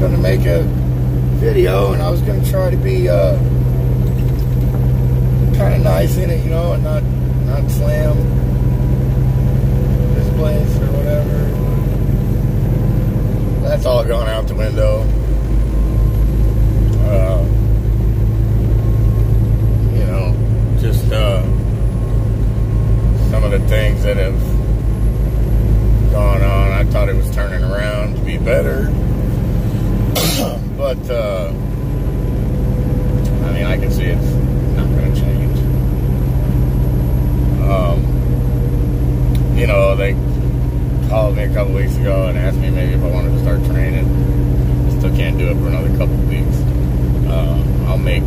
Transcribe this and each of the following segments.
going to make a video, and I was going to try to be kind of nice in it, you know, and not slam this place or whatever. That's all gone out the window. You know, just some of the things that have gone on, I thought it was turning around to be better. But, I mean, I can see it's not going to change. You know, they called me a couple weeks ago and asked me maybe if I wanted to start training. Still can't do it for another couple weeks. I'll make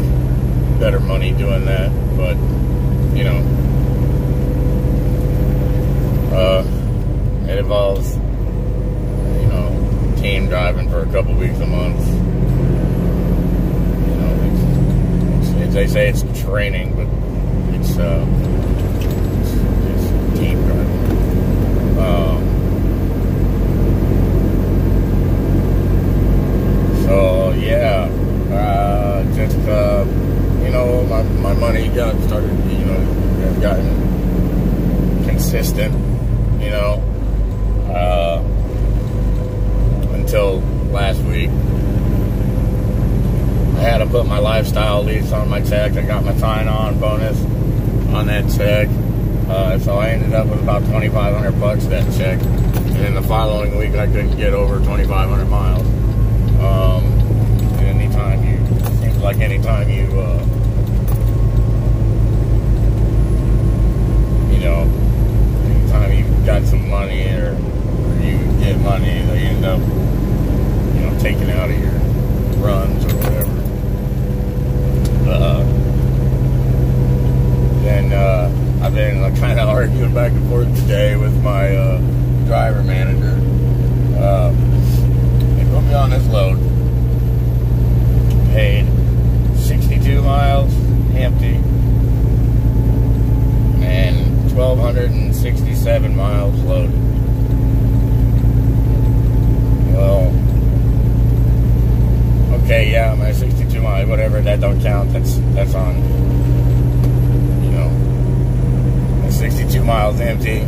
better money doing that, but, you know, it involves, you know, team driving for a couple weeks a month. You know, they say it's training, but it's team driving. So yeah, just you know, my money got started. You know, I've gotten consistent. You know, until last week, I had to put my lifestyle lease on my check. I got my sign-on bonus on that check, so I ended up with about $2,500 that check. And then the following week, I couldn't get over 2,500 miles. Anytime you, you know, anytime you got some money or you get money, they end up, you know, taking out of your runs or whatever. Then I've been kind of arguing back and forth today with my driver manager. They put me on this load. Paid 62 miles empty and 1,267 miles loaded. Well, okay, yeah, my 62 miles, whatever, that don't count. That's on, you know, 62 miles empty,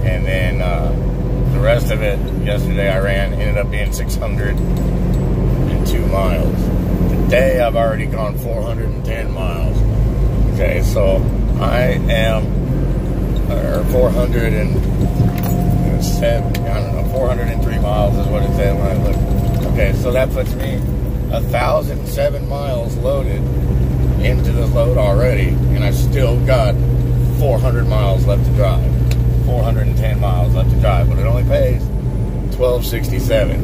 and then the rest of it yesterday I ran ended up being 602 miles. Today I've already gone 410 miles. Okay, so I am 407, I don't know, 403 miles is what it said when I looked. Okay, so that puts me 1,007 miles loaded into the load already, and I've still got 400 miles left to drive. 410 miles left to drive, but it only pays $1,267.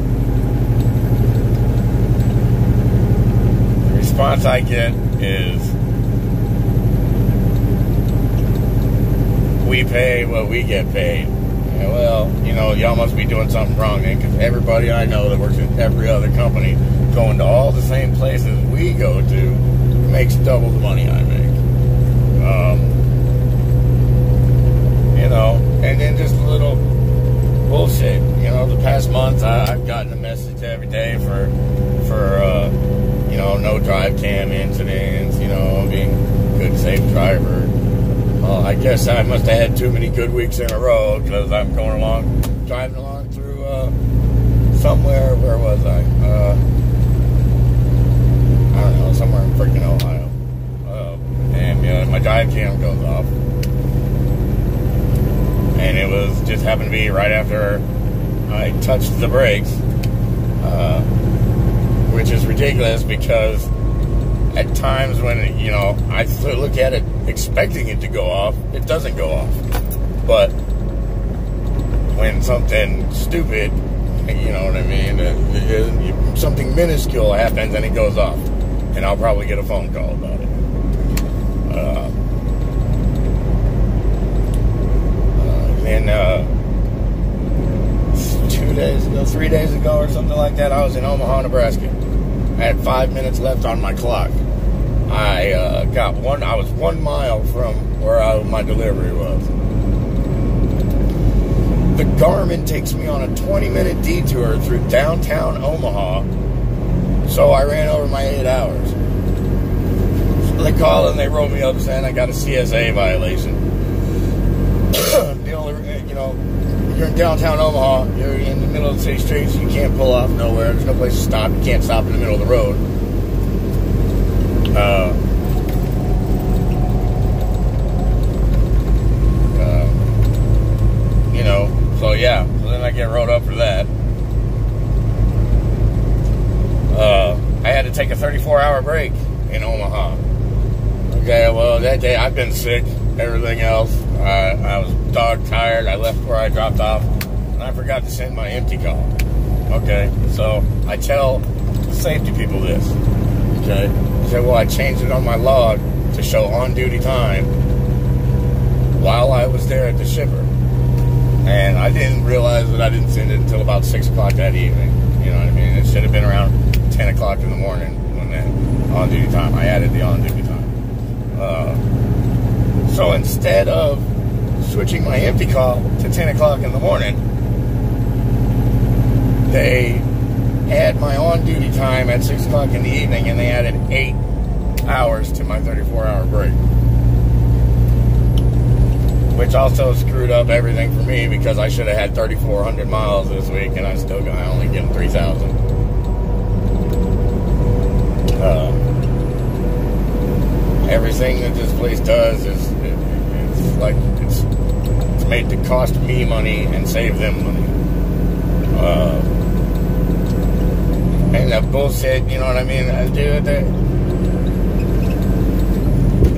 The response I get is, we pay what we get paid. And well, you know, y'all must be doing something wrong then, because everybody I know that works in every other company going to all the same places we go to makes double the money I make. You know, and then just a little bullshit. You know, the past month I've gotten a message every day for you know, no drive cam incidents, you know, being a good, safe driver. Well, I guess I must have had too many good weeks in a row, because I'm driving along through somewhere. Where was I? I don't know, somewhere in freaking Ohio. And my drive cam goes off. And it was just happened to be right after I touched the brakes, which is ridiculous, because at times when, you know, I look at it expecting it to go off, it doesn't go off. But when something stupid, you know what I mean, something minuscule happens and it goes off, and I'll probably get a phone call about it. Then 3 days ago or something like that, I was in Omaha, Nebraska. I had 5 minutes left on my clock. I was 1 mile from where my delivery was. the Garmin takes me on a 20-minute detour through downtown Omaha, so I ran over my 8 hours. So they call and they wrote me up saying I got a CSA violation. The only, you're in downtown Omaha, you're in the middle of the city streets, you can't pull off nowhere, there's no place to stop, you can't stop in the middle of the road. So yeah, so then I get wrote up for that. I had to take a 34-hour break in Omaha. Okay, well, that day I've been sick, everything else. I was dog tired. I left where I dropped off, and I forgot to send my empty call. Okay, so I tell the safety people this. Okay, I said, well, I changed it on my log to show on-duty time while I was there at the shipper. And I didn't realize that I didn't send it until about 6 o'clock that evening. You know what I mean? It should have been around 10 o'clock in the morning when that on-duty time. I added the on-duty time. So instead of switching my empty call to 10 o'clock in the morning, they add my on-duty time at 6 o'clock in the evening, and they added 8 hours to my 34-hour break. Which also screwed up everything for me because I should have had 3,400 miles this week, and I only get 3,000. Everything that this place does is it's made to cost me money and save them money. And that bullshit, you know what I mean? Dude,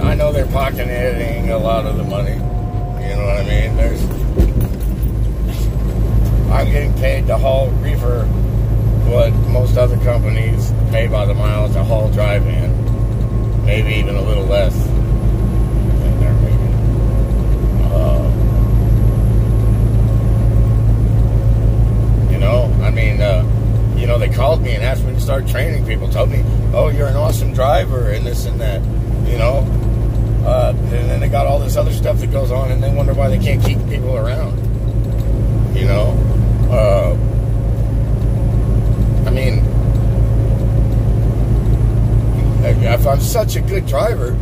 I know they're pocketing a lot of the money. You know what I mean? I'm getting paid to haul reefer what most other companies pay by the mile to haul dry van. Maybe even a little less than they're making. They called me and asked me to start training people. Told me, oh, you're an awesome driver and this and that, and then they got all this other stuff that goes on, and they wonder why they can't keep people around. If I'm such a good driver,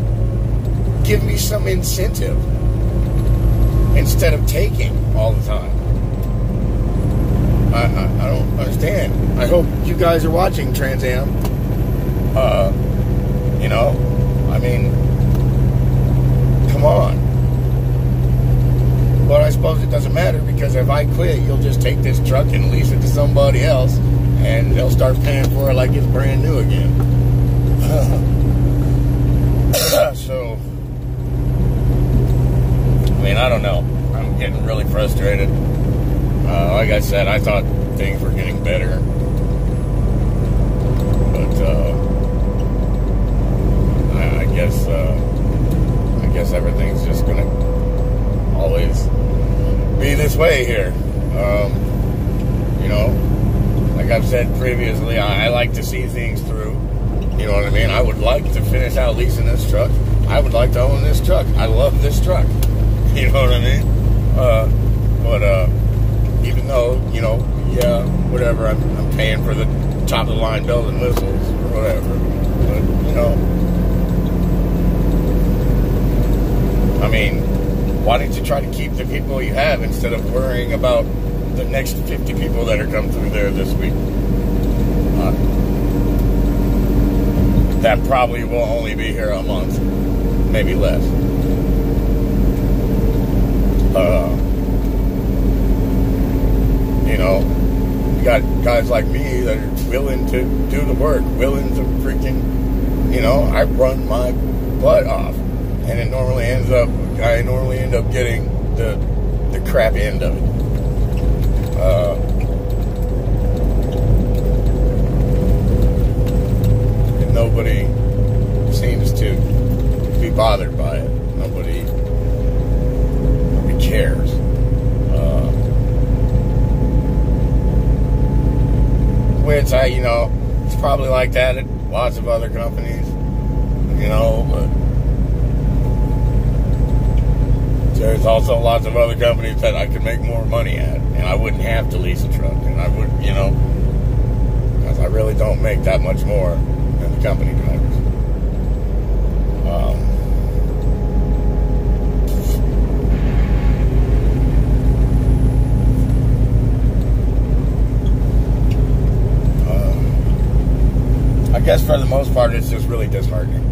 give me some incentive instead of taking all the time. I don't understand. I hope you guys are watching Transam. Come on. But I suppose it doesn't matter, because if I quit, you'll just take this truck and lease it to somebody else, and they'll start paying for it like it's brand new again. So, I don't know. I'm getting really frustrated. Like I said, I thought things were getting better. But, I guess everything's just gonna always be this way here. Like I've said previously, I like to see things through. You know what I mean? I would like to finish out leasing this truck. I would like to own this truck. I love this truck. You know what I mean? Even though, whatever, I'm paying for the top of the line bells and whistles or whatever. But, why don't you try to keep the people you have instead of worrying about the next 50 people that are coming through there this week? That probably will only be here a month, maybe less. You got guys like me that are willing to do the work, willing to freaking, I run my butt off, and I normally end up getting the crap end of it. And nobody seems to be bothered by it. Nobody cares. Which it's probably like that at lots of other companies, but there's also lots of other companies that I could make more money at, and I wouldn't have to lease a truck, and I would, because I really don't make that much more than the company drivers. I guess for the most part, it's just really disheartening.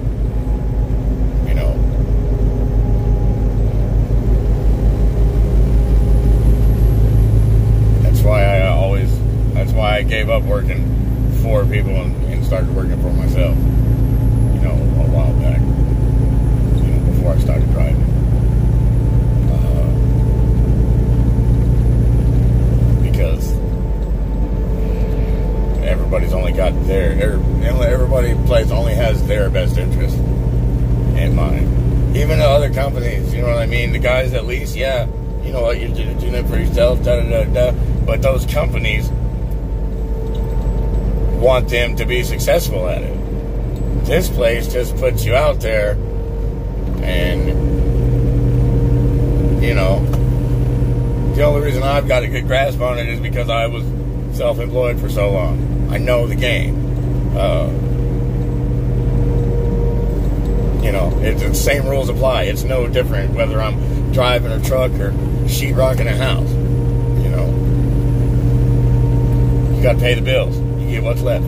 That's why I gave up working for people and started working for myself, a while back, before I started driving. Because everybody's only got everybody only has their best interest in mind. Even the other companies, you know what I mean? The guys that lease, yeah, you know what, you're doing it for yourself, da-da-da-da. But those companies want them to be successful at it. This place just puts you out there, and the only reason I've got a good grasp on it is because I was self-employed for so long. I know the game. It's the same rules apply. It's no different whether I'm driving a truck or sheetrocking a house. You got to pay the bills. You get what's left.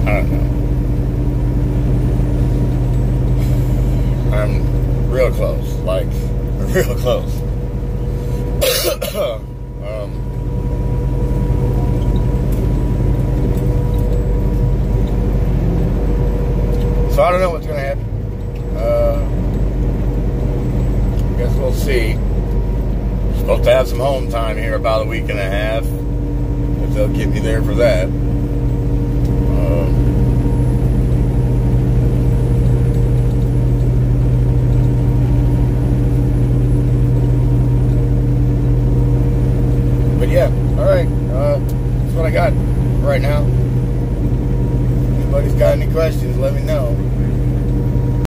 I don't know. I'm real close. Like, real close. So I don't know what's going to happen. Guess we'll see. Supposed to have some home time here about a week and a half. If they'll get me there for that. But yeah, alright. That's what I got right now. If anybody's got any questions, let me know.